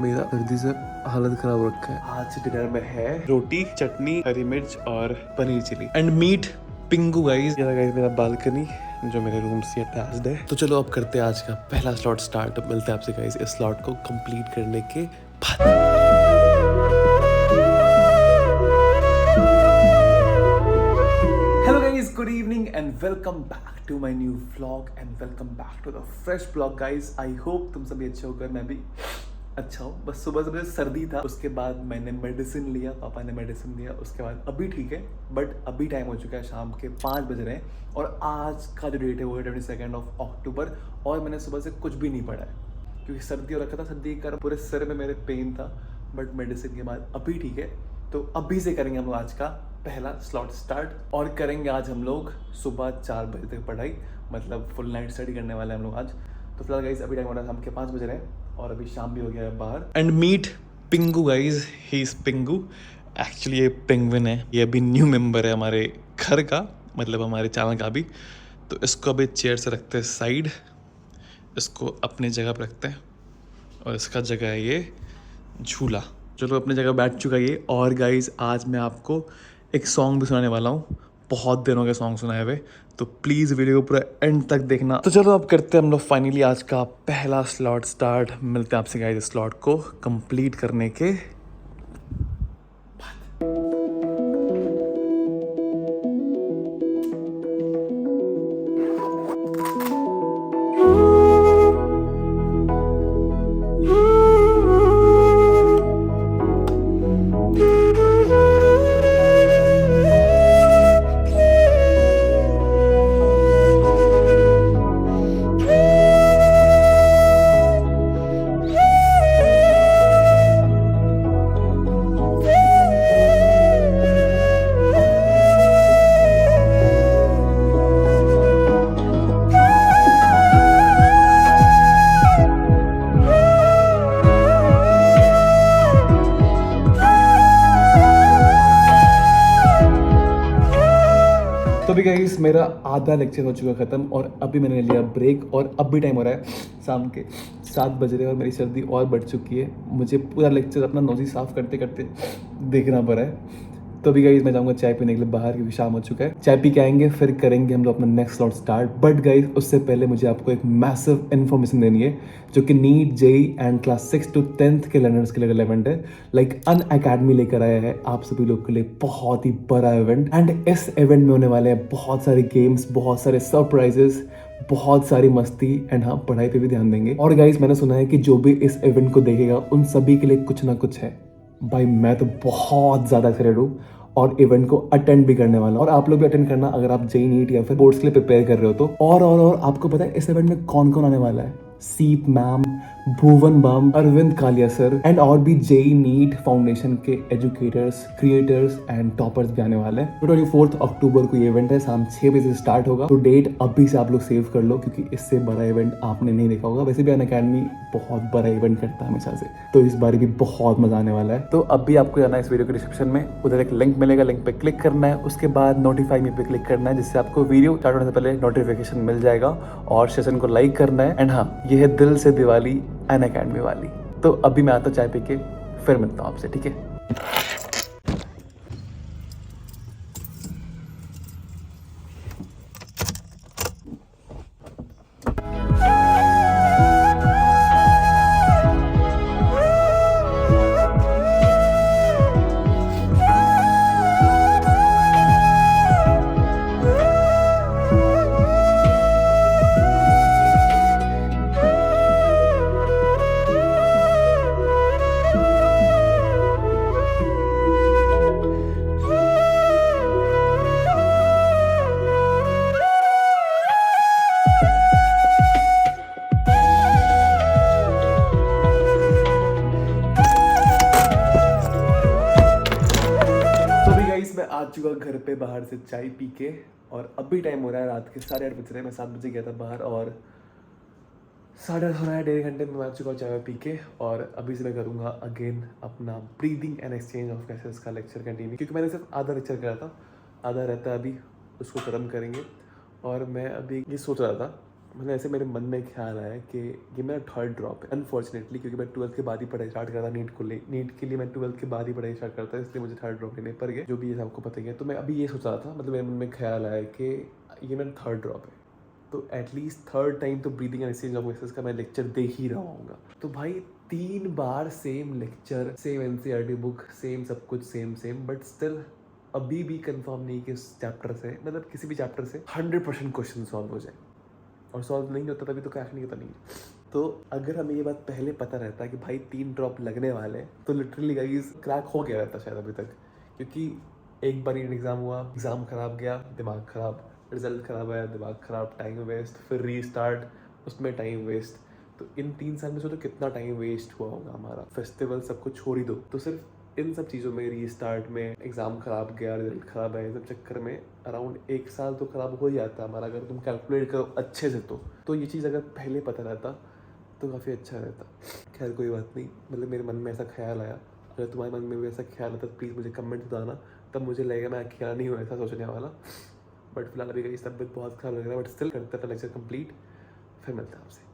मेरा सर्दी से हालत खराब रखा है। आज डिनर में है रोटी, चटनी, हरी मिर्च और paneer chilli and meet Pingu guys. ये गाइस मेरा बालकनी जो मेरे रूम से अटैच्ड है। तो चलो अब करते हैं आज का पहला स्लॉट स्टार्ट। अब मिलते हैं आपसे गाइस इस स्लॉट को कंप्लीट करने के बाद। Hello guys, good evening and welcome back to my new vlog and welcome back to the fresh vlog guys. I hope तुम सभी अच्छे होकर, मैं भी अच्छा हूँ। बस सुबह से मुझे सर्दी था, उसके बाद मैंने मेडिसिन लिया, पापा ने मेडिसिन दिया, उसके बाद अभी ठीक है। बट अभी टाइम हो चुका है शाम के 5 बज रहे हैं और आज का जो डेट है वो है 22 अक्टूबर और मैंने सुबह से कुछ भी नहीं पढ़ा है क्योंकि सर्दी हो रखा था। सर्दी के कारण पूरे सिर में मेरे पेन था, बट मेडिसिन के बाद अभी ठीक है। तो अभी से करेंगे हम लोग आज का पहला स्लॉट स्टार्ट और करेंगे आज हम लोग सुबह 4 बजे तक पढ़ाई, मतलब फुल नाइट स्टडी करने वाले हैं हम लोग आज। तो फिलहाल गाइस अभी टाइम हो रहा है शाम के 5 बज रहे हैं और अभी शाम भी हो गया है बाहर। And meet Pingu guys, he is Pingu. Actually ये पेंगुइन है, ये अभी न्यू मेंबर है हमारे घर का, मतलब हमारे चैनल का भी। तो इसको अभी चेयर से रखते हैं साइड, इसको अपनी जगह पर रखते हैं और इसका जगह है ये झूला। चलो अपनी जगह बैठ चुका है ये। और गाइज आज मैं आपको एक सॉन्ग भी सुनाने वाला हूँ, बहुत दिनों के सॉन्ग सुनाए हुए, तो प्लीज़ वीडियो को पूरा एंड तक देखना। तो चलो अब करते हैं हम लोग फाइनली आज का पहला स्लॉट स्टार्ट। मिलते हैं आपसे गाइज इस स्लॉट को कंप्लीट करने के तो अभी गाइस मेरा आधा लेक्चर हो चुका ख़त्म और अभी मैंने लिया ब्रेक और अभी टाइम हो रहा है शाम के 7 बज रहे हैं और मेरी सर्दी और बढ़ चुकी है। मुझे पूरा लेक्चर अपना नोज़ी साफ़ करते करते देखना पड़ा है। तो अभी गाइस मैं जाऊँगा चाय पीने के लिए बाहर क्योंकि शाम हो चुका है। चाय पी के आएंगे, फिर करेंगे हम लोग अपना next slot start. But guys उससे पहले मुझे आपको एक मैसिव इन्फॉर्मेशन देनी है जो कि NEET, JEE and class 6 to 10th के लर्नर्स के लिए रिलेवेंट है। लाइक अनअकैडमी लेकर आया है आप सभी लोग के लिए बहुत ही बड़ा इवेंट एंड इस इवेंट में होने वाले हैं बहुत सारे गेम्स, बहुत सारे सरप्राइजेस, बहुत सारी मस्ती एंड हाँ पढ़ाई पे भी ध्यान देंगे। और गाइस मैंने सुना है कि जो भी इस इवेंट को देखेगा उन सभी के लिए कुछ ना कुछ है। भाई मैं तो बहुत ज़्यादा एक्साइटेड हूँ और इवेंट को अटेंड भी करने वाला हूँ। और आप लोग भी अटेंड करना अगर आप जेई, नीट या फिर बोर्ड्स के लिए प्रिपेयर कर रहे हो तो। और आपको पता है इस इवेंट में कौन कौन आने वाला है? सीप ma'am, Bhuvan Bam, Arvind Kalia sir and और भी जेई नीट फाउंडेशन के एजुकेटर्स, क्रिएटर्स एंड टॉपर्स भी आने वाले हैं। 24 अक्टूबर को ये इवेंट है, शाम 6 बजे से स्टार्ट होगा। तो डेट अभी से आप लोग सेव कर लो क्योंकि इससे बड़ा इवेंट आपने नहीं देखा होगा। वैसे भी अनअकैडमी बहुत बड़ा इवेंट करता है हमेशा से, तो इस बार भी बहुत मजा आने वाला है। तो अभी आपको जाना है इस वीडियो के डिस्क्रिप्शन में, उधर एक लिंक मिलेगा, लिंक पे क्लिक करना है, उसके बाद नोटिफाई मी पे क्लिक करना है जिससे आपको वीडियो स्टार्ट होने से पहले नोटिफिकेशन मिल जाएगा और सेशन को लाइक करना है। एंड हाँ, ये है दिल से दिवाली अनअकैडमी वाली। तो अभी मैं आता हूँ चाय पी के, फिर मिलता हूँ आपसे, ठीक है? मैं आ चुका घर पे बाहर से चाय पी के और अभी टाइम हो रहा है रात के 8:30 बज रहे हैं। मैं 7 बजे गया था बाहर और 8:30 हो रहा है, 1.5 घंटे में मैं आ चुका हूँ चाय पी के। और अभी से मैं करूँगा अगेन अपना breathing and exchange of gases का लेक्चर कंटिन्यू, क्योंकि मैंने सिर्फ आधा लेक्चर करा था, आधा रहता है अभी, उसको ख़त्म करेंगे। और मैं अभी ये सोच रहा था मतलब ऐसे मेरे मन में ख्याल आया कि ये मेरा थर्ड ड्रॉप है अनफॉर्चुनेटली, क्योंकि मैं 12th के बाद ही पढ़ाई स्टार्ट करता नीट के लिए मैं 12th के बाद ही पढ़ाई स्टार्ट करता, इसलिए मुझे थर्ड ड्रॉप लेने पड़ गए, जो भी ये आपको पता ही है। तो मैं अभी ये सोच रहा था, मतलब मेरे मन में ख्याल आया कि ये मेरा थर्ड ड्रॉप है, तो एटलीस्ट थर्ड टाइम तो breathing and exchange of gases का मैं लेक्चर दे ही रहा हूँगा। तो भाई 3 बार same lecture, same NCERT book, same सब कुछ सेम, बट स्टिल अभी भी कंफर्म नहीं कि उस चैप्टर से, मतलब किसी भी चैप्टर से 100% क्वेश्चन सॉल्व हो जाए, और सॉल्व नहीं होता तभी तो क्रैक नहीं होता नहीं। तो अगर हमें ये बात पहले पता रहता कि भाई 3 ड्रॉप लगने वाले हैं, तो लिटरली गाइस क्रैक हो गया रहता शायद अभी तक, क्योंकि एक बार एग्ज़ाम हुआ, एग्ज़ाम खराब गया, दिमाग खराब, रिजल्ट खराब आया, दिमाग खराब, टाइम वेस्ट, फिर रीस्टार्ट, उसमें टाइम वेस्ट। तो इन 3 साल में से तो कितना टाइम वेस्ट हुआ होगा हमारा, फेस्टिवल सब कुछ छोड़ ही दो, तो सिर्फ इन सब चीज़ों में, रीस्टार्ट में, एग्ज़ाम खराब गया, रिजल्ट खराब है, सब चक्कर में अराउंड 1 साल तो खराब हो ही जाता है हमारा, अगर तुम कैलकुलेट करो अच्छे से। तो ये चीज़ अगर पहले पता रहता तो काफ़ी अच्छा रहता। खैर कोई बात नहीं, मतलब मेरे मन में ऐसा ख्याल आया, अगर तुम्हारे मन में भी ऐसा ख्याल आता तो प्लीज़ मुझे कमेंट बताना, तब मुझे लगेगा मैं अकेला नहीं हूँ ऐसा सोचने वाला। बट फिलहाल अभी इस तबियत बहुत खराब लग रहा है, बट स्टिल करते हैं लेक्चर कंप्लीट, फिर मिलते हैं आपसे।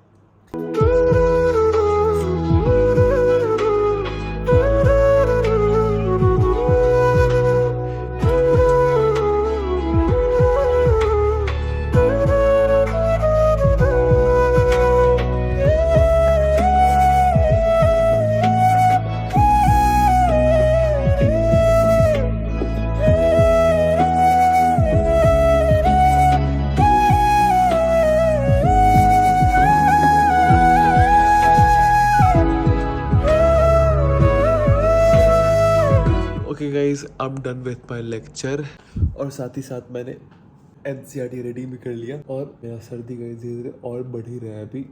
Okay guys, I am done with my lecture, और साथ ही साथ मैंने एनसीईआरटी रेडी भी कर लिया, और मेरा सर्दी गई धीरे धीरे और बढ़ ही रहा है अभी,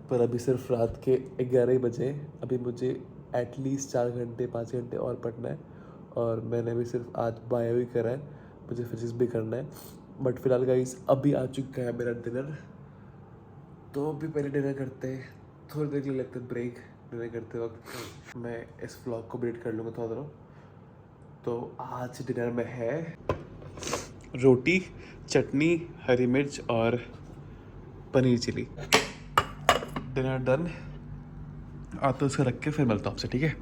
पर अभी सिर्फ रात के 11 बजे हैं। अभी मुझे एटलीस्ट 4 घंटे 5 घंटे और पढ़ना है, और मैंने भी सिर्फ आज बायो ही करा है, मुझे फिजिक्स भी करना है। बट फिलहाल गाइज अभी आ चुका है मेरा डिनर, तो अभी पहले डिनर करते हैं, थोड़ी देर के लिए लगता है ब्रेक। डिनर करते वक्त मैं इस व्लॉग को ब्रेक कर लूँगा थोड़ा थोड़ा। तो आज डिनर में है रोटी, चटनी, हरी मिर्च और पनीर चिली। डिनर डन, आता उसका रख के फिर मिलता हूँ आपसे, ठीक है।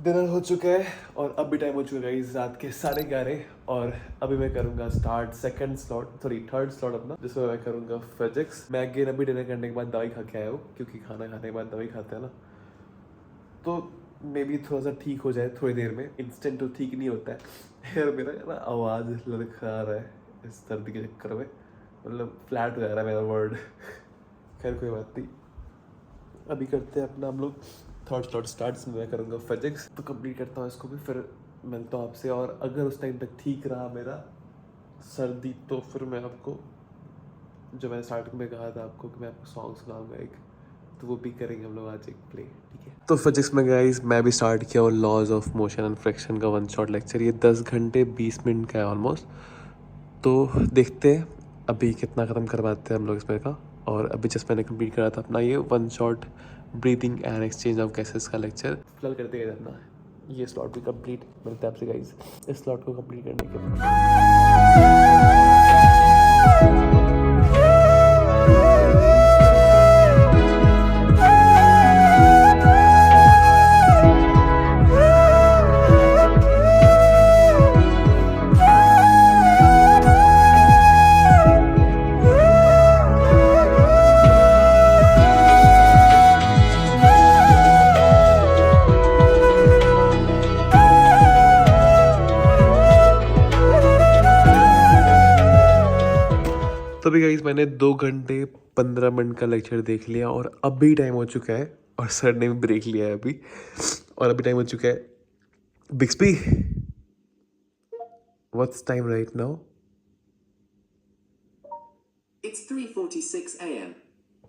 डिनर हो चुका है और अभी टाइम हो चुका है रात के 11:30, और अभी मैं करूँगा स्टार्ट थर्ड स्लॉट अपना, जिसमें मैं करूँगा फिजिक्स। मैं अगेन अभी डिनर करने के बाद दवाई खा के आया हूँ, क्योंकि खाना खाने के बाद दवाई खाते हैं ना, तो मे बी थोड़ा सा ठीक हो जाए थोड़ी देर में। इंस्टेंट तो ठीक नहीं होता है यार, मेरा ना आवाज़ लड़खड़ा रहा है इस सर्दी के चक्कर में, मतलब फ्लैट हो जा रहा है मेरा वर्ड। खैर कोई बात नहीं, अभी करते हैं अपना हम लोग थर्ड स्लॉट स्टार्ट, मैं करूँगा फिजिक्स, तो कंप्लीट करता हूँ इसको भी, फिर मिलता हूँ आपसे। और अगर उस टाइम तक ठीक रहा मेरा सर्दी, तो फिर मैं आपको, जो मैंने स्टार्टिंग में कहा था आपको कि मैं आपको सॉन्ग सुनाऊंगा एक, तो वो भी करेंगे हम लोग आज एक प्ले, ठीक है। तो फिजिक्स में गाइस मैं भी स्टार्ट किया और laws of motion and friction का 1 शॉट लेक्चर, ये 10 घंटे 20 मिनट का है ऑलमोस्ट। तो देखते हैं अभी कितना ख़त्म करवाते हैं हम लोग इसमें का। और अभी जस्ट मैंने कंप्लीट करा था अपना ये 1 shot breathing and exchange of gases का लेक्चर। फिलहाल करते गए अपना ये स्लॉट भी कंप्लीट, मिलते हैं आपसे गाइस इस स्लॉट को कंप्लीट करने के बाद। तो अभी गाइस मैंने 2 घंटे 15 मिनट का लेक्चर देख लिया, और अभी टाइम हो चुका है, और सर ने भी ब्रेक लिया है अभी, और अभी टाइम हो चुका है Bixby, what's time right now? It's 3:46 a.m.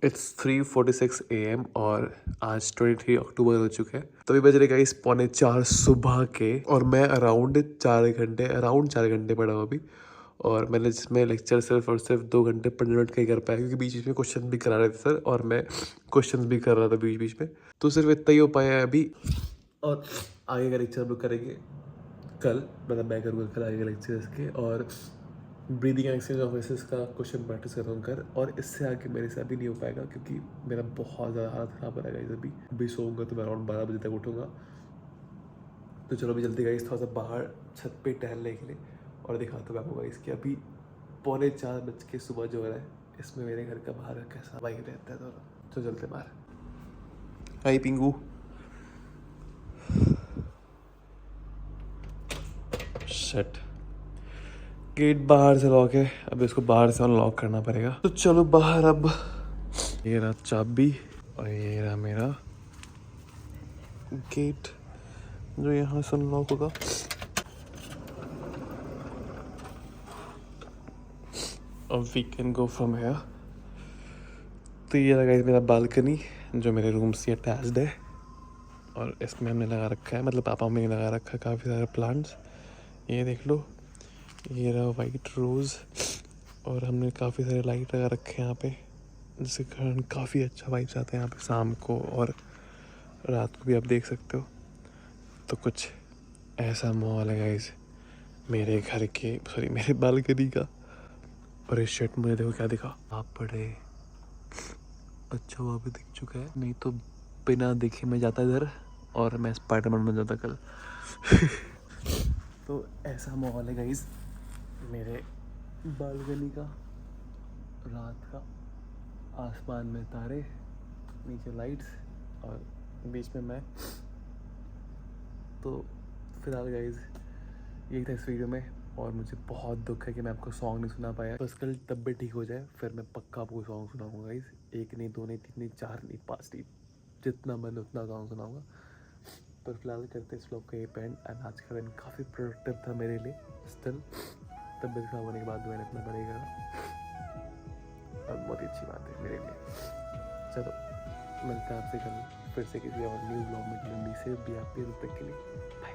It's 3:46 AM, और आज 23 अक्टूबर हो चुका है। तो अभी बज रहे गाइस 3:45 सुबह के, और मैं अराउंड 4 घंटे पढ़ा हूँ अभी। और मैंने जिसमें लेक्चर सिर्फ और सिर्फ 2 घंटे 15 मिनट का ही कर पाया, क्योंकि बीच बीच में क्वेश्चन भी करा रहे थे सर, और मैं क्वेश्चन भी कर रहा था बीच बीच में, तो सिर्फ इतना ही हो पाया है अभी। और आगे का लेक्चर हम लोग करेंगे कल, मतलब मैं करूँगा कल आगे का लेक्चर इसके। और ब्रीदिंग एक्सरसाइज ऑफिस का क्वेश्चन प्रैक्टिस कर रहा हूँ कर, और इससे आगे मेरे से अभी नहीं हो पाएगा क्योंकि मेरा बहुत ज़्यादा हालत ख़राब हो रहेगा। अभी सोऊंगा तो मैं अराउंड 12 बजे तक उठूँगा। तो चलो अभी जल्दी गाइस थोड़ा सा बाहर छत पे टहलने के लिए, और दिखाता हूँ आपको गाइस कि अभी 3:45 बज के सुबह जो हो रहा है, इसमें मेरे घर का बाहर का कैसा वाइब रहता है। तो चलते बाहर। हाय पिंगू। शट, गेट बाहर से लॉक है, अब इसको बाहर से अनलॉक करना पड़ेगा। तो चलो बाहर। अब ये रहा चाबी और ये रहा मेरा गेट जो यहाँ से अनलॉक होगा। अब we can go from here. तो ये लगा मेरा बालकनी जो मेरे रूम से अटैच्ड है, और इसमें हमने लगा रखा है, मतलब पापा मम्मी ने लगा रखा है काफ़ी सारे प्लांट्स। ये देख लो, ये रहा वाइट रोज़, और हमने काफ़ी सारे लाइट लगा रखे हैं यहाँ पे, जिसके कारण काफ़ी अच्छा वाइब्स आते हैं यहाँ पे शाम को और रात को भी, आप देख सकते हो। तो कुछ ऐसा माहौल है गाइस मेरे घर के, सॉरी मेरे बालकनी का। और इस शर्ट मुझे देखो क्या दिखा, आप पढ़े। अच्छा वो अभी दिख चुका है, नहीं तो बिना देखे मैं जाता इधर और मैं स्पाइडरमैन बन जाता कल। तो ऐसा माहौल है गाइस मेरे बालकनी का, रात का, आसमान में तारे, नीचे लाइट्स और बीच में मैं। तो फिलहाल गाइस यही था इस वीडियो में, और मुझे बहुत दुख है कि मैं आपको सॉन्ग नहीं सुना पाया। बस कल तबीयत ठीक हो जाए फिर मैं पक्का आपको सॉन्ग सुनाऊंगा गाइस। 1 नहीं, 2 नहीं, 3 नहीं, 4 नहीं, 5 नहीं, जितना मन उतना सॉन्ग सुनाऊंगा। पर फिलहाल करते इस व्लॉग का ये पेंड। एंड आज का दिन काफ़ी प्रोडक्टिव था मेरे लिए। स्टिल तबीयत खराब होने के बाद मैंने अपना पढ़ाई करा, और बहुत ही अच्छी बात है मेरे लिए। चलो मिलते हैं आपसे कल फिर से किसी और न्यू ब्लॉग में। जल्दी से भी आप तब तक के लिए बाय।